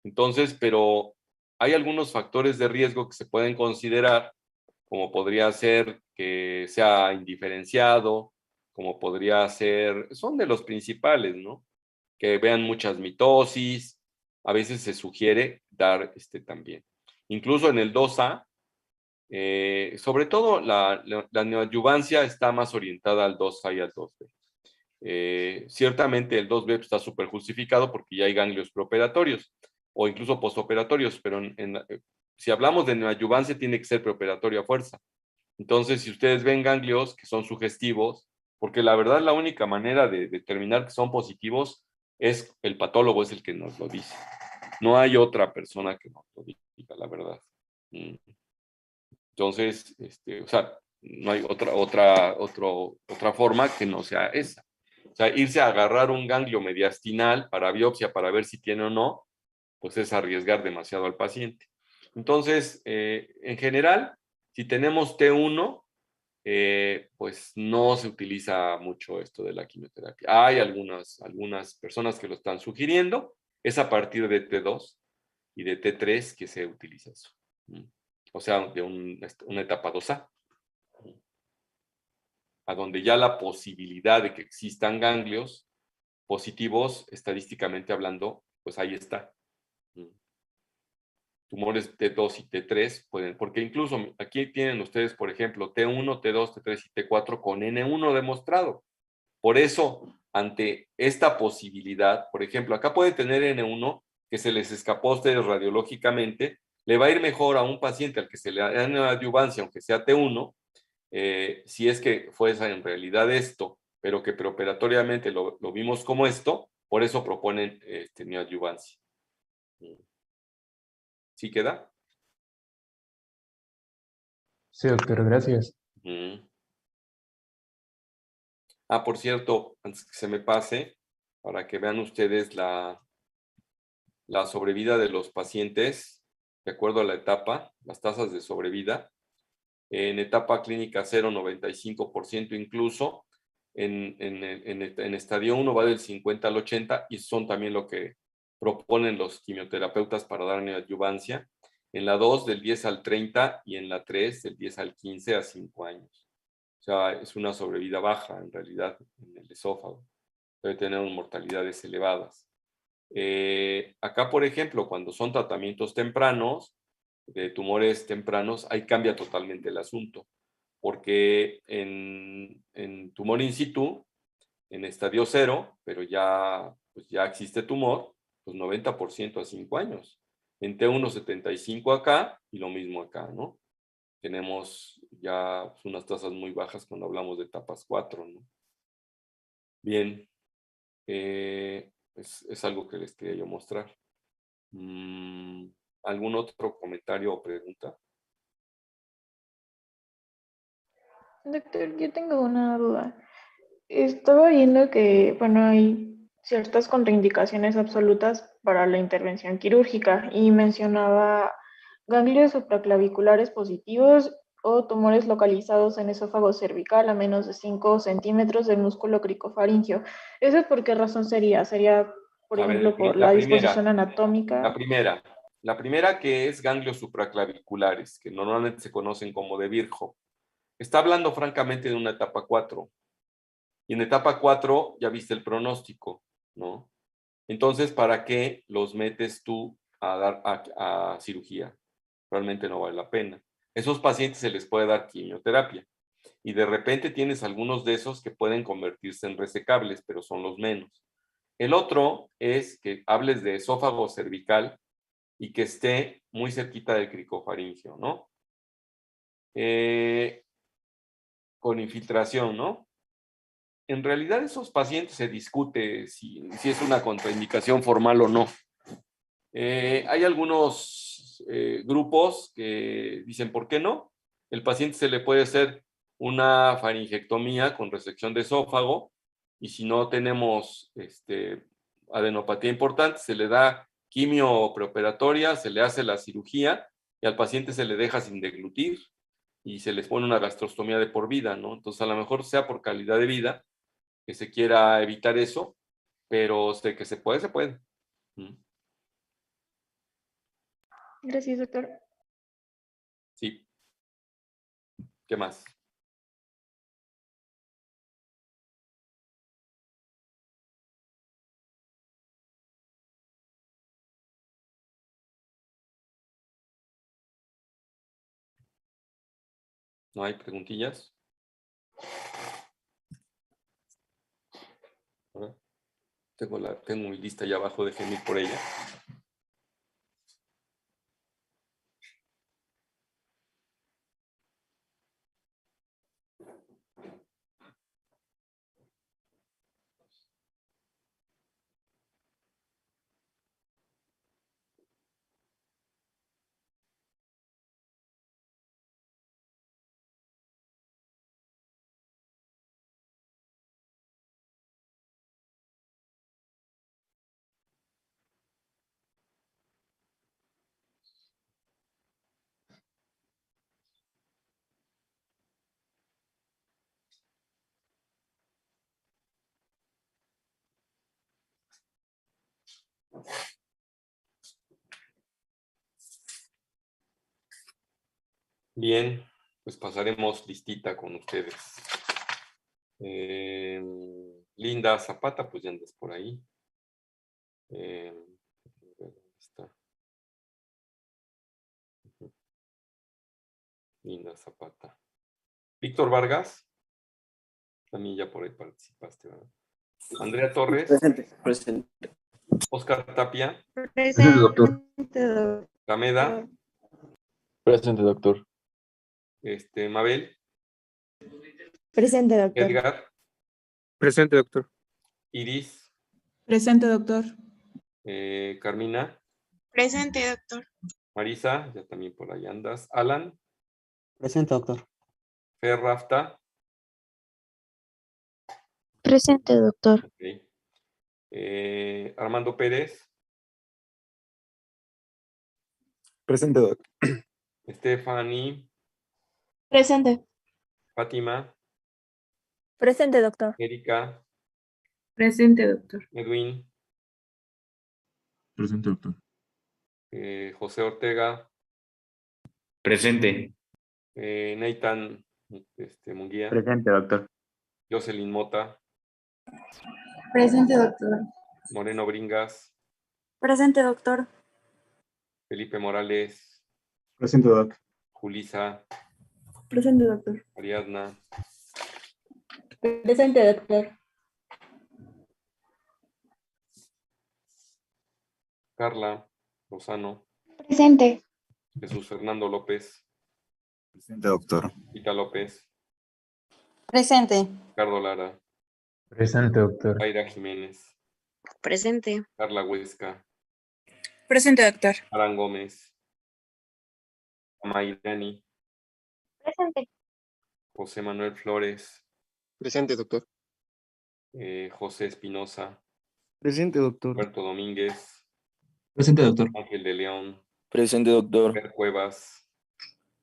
Entonces, pero hay algunos factores de riesgo que se pueden considerar, como podría ser que sea indiferenciado, como podría ser, son de los principales, ¿no? Que vean muchas mitosis, a veces se sugiere dar también. Incluso en el 2A, sobre todo la neoadyuvancia está más orientada al 2A y al 2B. Ciertamente el 2B está súper justificado porque ya hay ganglios preoperatorios o incluso postoperatorios, pero si hablamos de neoadyuvancia tiene que ser preoperatorio a fuerza. Entonces, si ustedes ven ganglios que son sugestivos, porque la verdad la única manera de determinar que son positivos es el patólogo, es el que nos lo dice. No hay otra persona que nos lo diga, la verdad. Entonces, o sea, no hay otra forma que no sea esa. O sea, irse a agarrar un ganglio mediastinal para biopsia para ver si tiene o no, pues es arriesgar demasiado al paciente. Entonces, en general, si tenemos T1, pues no se utiliza mucho esto de la quimioterapia. Hay algunas personas que lo están sugiriendo, es a partir de T2 y de T3 que se utiliza eso. O sea, de una etapa 2A, a donde ya la posibilidad de que existan ganglios positivos, estadísticamente hablando, pues ahí está. Tumores T2 y T3 pueden, porque incluso aquí tienen ustedes, por ejemplo, T1, T2, T3 y T4 con N1 demostrado. Por eso, ante esta posibilidad, por ejemplo, acá puede tener N1 que se les escapó a ustedes radiológicamente, le va a ir mejor a un paciente al que se le da una adyuvancia, aunque sea T1, si es que fuese en realidad esto, pero que preoperatoriamente lo vimos como esto, por eso proponen neoadyuvancia. ¿Sí queda? Sí, doctor, gracias. Por cierto, antes que se me pase, para que vean ustedes la sobrevida de los pacientes, de acuerdo a la etapa, las tasas de sobrevida. En etapa clínica 0, 95% incluso. En estadio 1 va del 50 al 80 y son también lo que proponen los quimioterapeutas para dar neoadyuvancia. En la 2 del 10 al 30 y en la 3 del 10 al 15 a 5 años. O sea, es una sobrevida baja en realidad en el esófago. Debe tener mortalidades elevadas. Acá, por ejemplo, cuando son tratamientos tempranos, de tumores tempranos, ahí cambia totalmente el asunto. Porque en tumor in situ, en estadio 0, pero ya existe tumor, pues 90% a 5 años. en T1,75 acá y lo mismo acá, ¿no? Tenemos ya pues, unas tasas muy bajas cuando hablamos de etapas 4, ¿no? Bien, es algo que les quería yo mostrar. ¿Algún otro comentario o pregunta? Doctor, yo tengo una duda. Estaba viendo que, bueno, hay ciertas contraindicaciones absolutas para la intervención quirúrgica y mencionaba ganglios supraclaviculares positivos o tumores localizados en esófago cervical a menos de 5 centímetros del músculo cricofaringio. ¿Eso por qué razón sería? ¿Sería, por A ver, ejemplo, por la la primera. disposición anatómica? La primera que es ganglios supraclaviculares, que normalmente se conocen como de Virchow. Está hablando francamente de una etapa 4. Y en etapa 4 ya viste el pronóstico, ¿no? Entonces, ¿para qué los metes tú a dar a cirugía? Realmente no vale la pena. Esos pacientes se les puede dar quimioterapia. Y de repente tienes algunos de esos que pueden convertirse en resecables, pero son los menos. El otro es que hables de esófago cervical y que esté muy cerquita del cricofaringio, ¿no? Con infiltración, ¿no? En realidad esos pacientes se discute si es una contraindicación formal o no. Hay algunos grupos que dicen, ¿por qué no? El paciente se le puede hacer una faringectomía con resección de esófago y si no tenemos adenopatía importante, se le da quimio preoperatoria, se le hace la cirugía y al paciente se le deja sin deglutir y se les pone una gastrostomía de por vida, ¿no? Entonces, a lo mejor sea por calidad de vida que se quiera evitar eso, pero de que se puede, se puede. Gracias, doctor. Sí. ¿Qué más? ¿No hay preguntillas? A ver. Tengo mi lista allá abajo, déjenme ir por ella. Bien, pues pasaremos listita con ustedes. Linda Zapata, pues ya andas por ahí. ¿Dónde está? Linda Zapata. Víctor Vargas, también ya por ahí participaste, ¿verdad? Andrea Torres. Presente. Oscar Tapia. Presente, doctor. Gameda. Presente, doctor. Mabel. Presente, doctor. Edgar. Presente, doctor. Iris. Presente, doctor. Carmina. Presente, doctor. Marisa, ya también por ahí andas. Alan. Presente, doctor. Fer Rafta. Presente, doctor. Okay. Armando Pérez. Presente, doctor. Stephanie. Presente. Fátima. Presente, doctor. Erika. Presente, doctor. Edwin. Presente, doctor. José Ortega. Presente. Nathan Munguía. Presente, doctor. Jocelyn Mota. Presente, doctor. Moreno Bringas. Presente, doctor. Felipe Morales. Presente, doc. Julisa. Presente, doctor. Ariadna. Presente, doctor. Carla Lozano. Presente. Jesús Fernando López. Presente, doctor. Rita López. Presente. Ricardo Lara. Presente, doctor. Aira Jiménez. Presente. Carla Huesca. Presente, doctor. Aran Gómez. Amairani. Presente. José Manuel Flores. Presente, doctor. José Espinosa. Presente, doctor. Roberto Domínguez. Presente, doctor. Ángel de León. Presente, doctor. Fer Cuevas.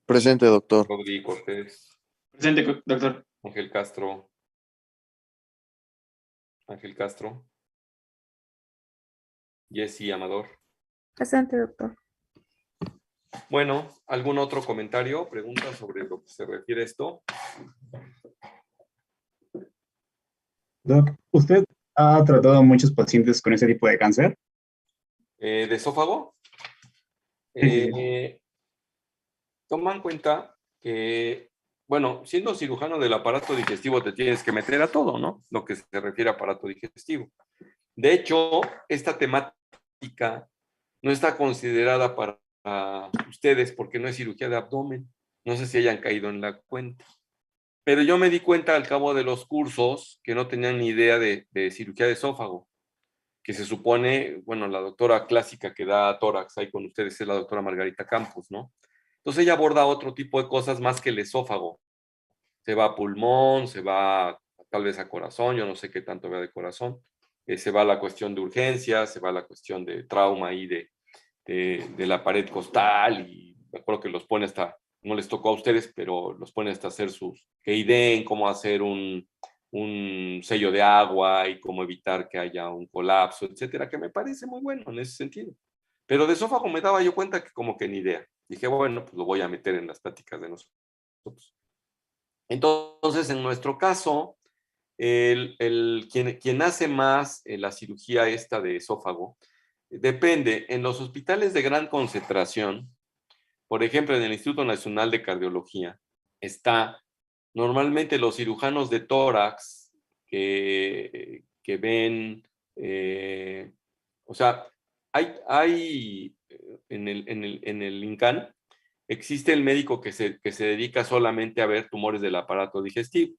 Presente, doctor. Rodrigo Cortés. Presente, doctor. Ángel Castro. Ángel Castro. Jessy Amador. Presente, doctor. Bueno, ¿algún otro comentario, pregunta sobre lo que se refiere a esto? Doc, ¿usted ha tratado a muchos pacientes con ese tipo de cáncer? ¿De esófago? Toma en cuenta que, bueno, siendo cirujano del aparato digestivo te tienes que meter a todo, ¿no? Lo que se refiere a aparato digestivo. De hecho, esta temática no está considerada para ustedes porque no es cirugía de abdomen. No sé si hayan caído en la cuenta. Pero yo me di cuenta al cabo de los cursos que no tenían ni idea de cirugía de esófago, que se supone, bueno, la doctora clásica que da tórax ahí con ustedes es la doctora Margarita Campos, ¿no? Entonces ella aborda otro tipo de cosas más que el esófago. Se va a pulmón, se va tal vez a corazón, yo no sé qué tanto vea de corazón. Se va a la cuestión de urgencia, se va a la cuestión de trauma ahí de la pared costal, y me acuerdo que los pone hasta, no les tocó a ustedes, pero los pone hasta hacer que ideen cómo hacer un sello de agua y cómo evitar que haya un colapso, etcétera, que me parece muy bueno en ese sentido. Pero de esófago me daba yo cuenta que como que ni idea. Dije, bueno, pues lo voy a meter en las pláticas de nosotros. Entonces, en nuestro caso, quien hace más la cirugía esta de esófago, depende. En los hospitales de gran concentración, por ejemplo, en el Instituto Nacional de Cardiología, está normalmente los cirujanos de tórax que ven, o sea, hay en el INCAN, existe el médico que se dedica solamente a ver tumores del aparato digestivo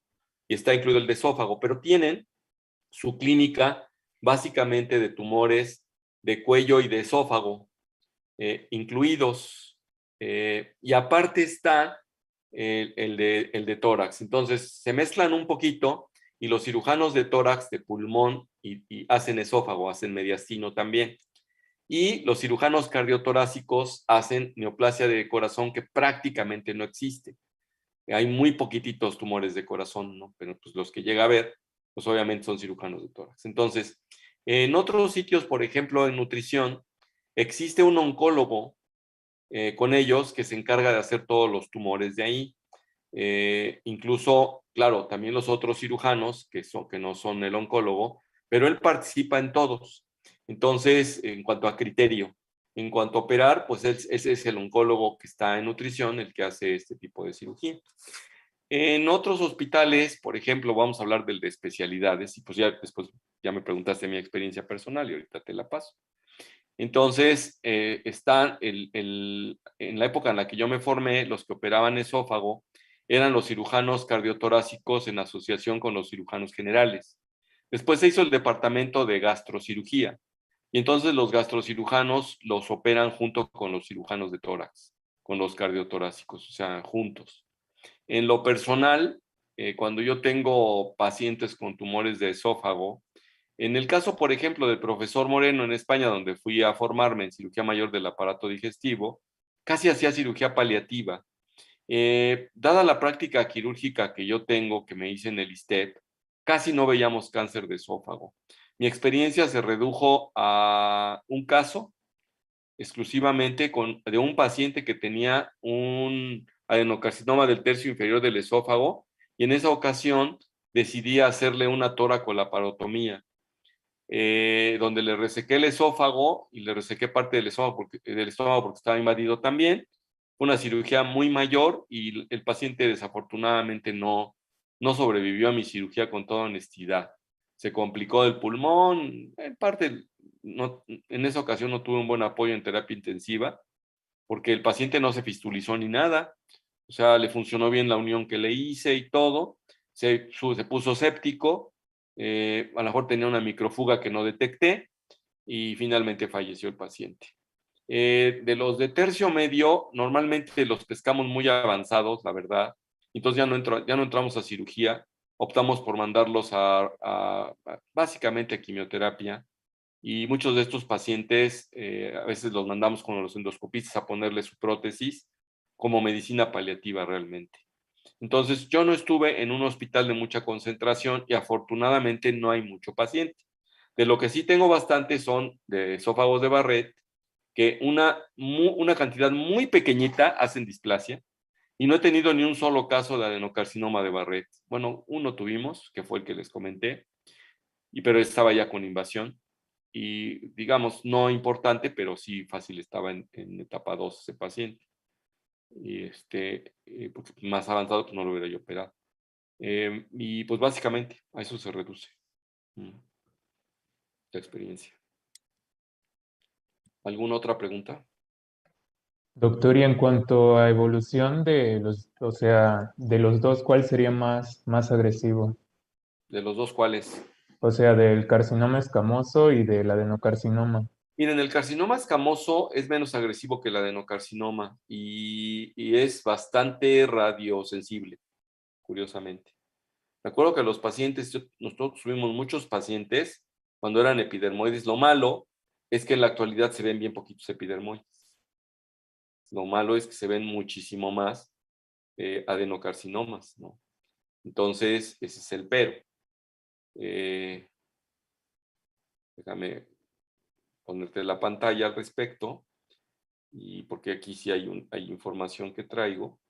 y está incluido el de esófago, pero tienen su clínica básicamente de tumores de cuello y de esófago incluidos. Y aparte está el de tórax. Entonces se mezclan un poquito y los cirujanos de tórax, de pulmón y hacen esófago, hacen mediastino también. Y los cirujanos cardiotorácicos hacen neoplasia de corazón, que prácticamente no existe. Hay muy poquititos tumores de corazón, ¿no? Pero pues los que llega a ver, pues obviamente son cirujanos de tórax. Entonces, en otros sitios, por ejemplo, en nutrición, existe un oncólogo con ellos que se encarga de hacer todos los tumores de ahí. Incluso, claro, también los otros cirujanos que no son el oncólogo, pero él participa en todos. Entonces, en cuanto a criterio, en cuanto a operar, pues ese es el oncólogo que está en nutrición, el que hace este tipo de cirugía. En otros hospitales, por ejemplo, vamos a hablar del de especialidades, y pues ya después ya me preguntaste mi experiencia personal y ahorita te la paso. Entonces, en la época en la que yo me formé, los que operaban esófago eran los cirujanos cardiotorácicos en asociación con los cirujanos generales. Después se hizo el departamento de gastrocirugía, y entonces los gastrocirujanos los operan junto con los cirujanos de tórax, con los cardiotorácicos, o sea, juntos. En lo personal, cuando yo tengo pacientes con tumores de esófago, en el caso, por ejemplo, del profesor Moreno en España, donde fui a formarme en cirugía mayor del aparato digestivo, casi hacía cirugía paliativa. Dada la práctica quirúrgica que yo tengo, que me hice en el ISTEP, casi no veíamos cáncer de esófago. Mi experiencia se redujo a un caso exclusivamente de un paciente que tenía un adenocarcinoma del tercio inferior del esófago, y en esa ocasión decidí hacerle una tóraco-laparotomía, donde le resequé el esófago y le resequé parte del estómago porque estaba invadido también. Fue una cirugía muy mayor y el paciente desafortunadamente no sobrevivió a mi cirugía con toda honestidad. Se complicó del pulmón, en parte, en esa ocasión no tuve un buen apoyo en terapia intensiva, porque el paciente no se fistulizó ni nada, o sea, le funcionó bien la unión que le hice y todo, se puso séptico, a lo mejor tenía una microfuga que no detecté y finalmente falleció el paciente. De los de tercio medio, normalmente los pescamos muy avanzados, la verdad, entonces ya no entramos a cirugía, optamos por mandarlos básicamente a quimioterapia, y muchos de estos pacientes a veces los mandamos con los endoscopistas a ponerle su prótesis como medicina paliativa realmente. Entonces yo no estuve en un hospital de mucha concentración y afortunadamente no hay mucho paciente. De lo que sí tengo bastante son de esófagos de Barrett, que una cantidad muy pequeñita hacen displasia, y no he tenido ni un solo caso de adenocarcinoma de Barrett. Bueno, uno tuvimos, que fue el que les comenté, pero estaba ya con invasión, y digamos, no importante, pero sí fácil estaba en etapa 2 ese paciente. Y porque más avanzado pues no lo hubiera yo operado. Y pues básicamente a eso se reduce la experiencia. ¿Alguna otra pregunta? Doctor, y en cuanto a evolución de los, o sea, de los dos, ¿cuál sería más agresivo? ¿De los dos cuáles? O sea, del carcinoma escamoso y del adenocarcinoma. Miren, el carcinoma escamoso es menos agresivo que el adenocarcinoma y es bastante radiosensible, curiosamente. Me acuerdo que los pacientes, nosotros tuvimos muchos pacientes cuando eran epidermoides. Lo malo es que en la actualidad se ven bien poquitos epidermoides. Lo malo es que se ven muchísimo más adenocarcinomas, ¿no? Entonces, ese es el pero. Déjame ponerte la pantalla al respecto, y porque aquí sí hay información que traigo.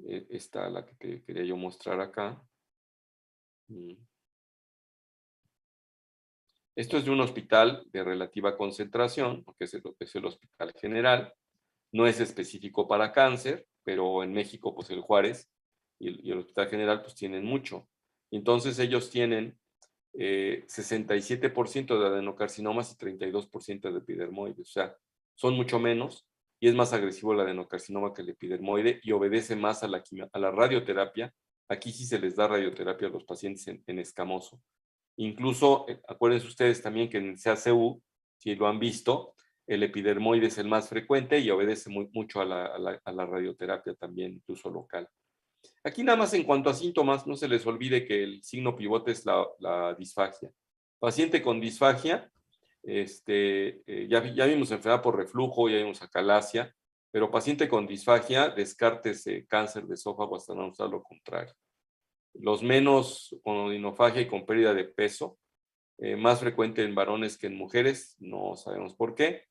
Esta la que te quería yo mostrar acá. Esto es de un hospital de relativa concentración, porque es el Hospital General. No es específico para cáncer, pero en México, pues el Juárez y el Hospital General, pues tienen mucho. Entonces ellos tienen 67% de adenocarcinomas y 32% de epidermoides. O sea, son mucho menos, y es más agresivo el adenocarcinoma que el epidermoide, y obedece más a la radioterapia. Aquí sí se les da radioterapia a los pacientes en escamoso. Incluso, acuérdense ustedes también que en el CACU, si lo han visto, el epidermoide es el más frecuente y obedece mucho a la radioterapia también, incluso local. Aquí nada más en cuanto a síntomas, no se les olvide que el signo pivote es la disfagia. Paciente con disfagia, ya vimos enfermedad por reflujo, ya vimos acalasia, pero paciente con disfagia, descártese cáncer de esófago hasta no mostrar lo contrario. Los menos con odinofagia y con pérdida de peso, más frecuente en varones que en mujeres, no sabemos por qué.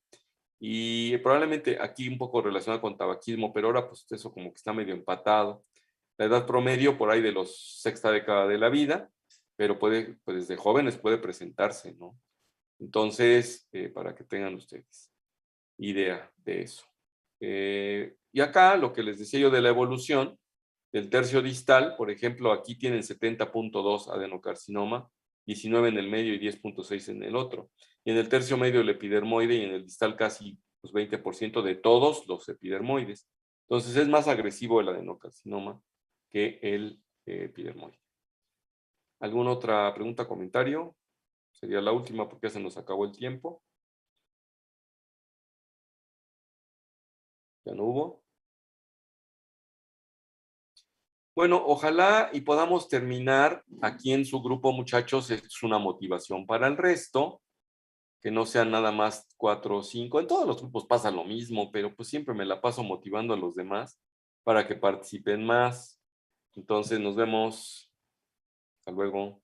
Y probablemente aquí un poco relacionado con tabaquismo, pero ahora pues eso como que está medio empatado. La edad promedio por ahí de los sexta década de la vida, pero pues desde jóvenes puede presentarse, ¿no? Entonces, para que tengan ustedes idea de eso. Y acá lo que les decía yo de la evolución, del tercio distal, por ejemplo, aquí tienen 70.2 adenocarcinoma, 19 en el medio y 10.6 en el otro. Y en el tercio medio el epidermoide, y en el distal casi pues, 20% de todos los epidermoides. Entonces es más agresivo el adenocarcinoma que el epidermoide. ¿Alguna otra pregunta, comentario? Sería la última porque ya se nos acabó el tiempo. ¿Ya no hubo? Bueno, ojalá y podamos terminar aquí en su grupo, muchachos. Es una motivación para el resto, que no sean nada más 4 o 5. En todos los grupos pasa lo mismo, pero pues siempre me la paso motivando a los demás para que participen más. Entonces nos vemos. Hasta luego.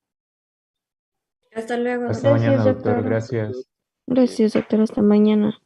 Hasta luego. Hasta mañana, doctor. Gracias. Gracias, doctor. Hasta mañana.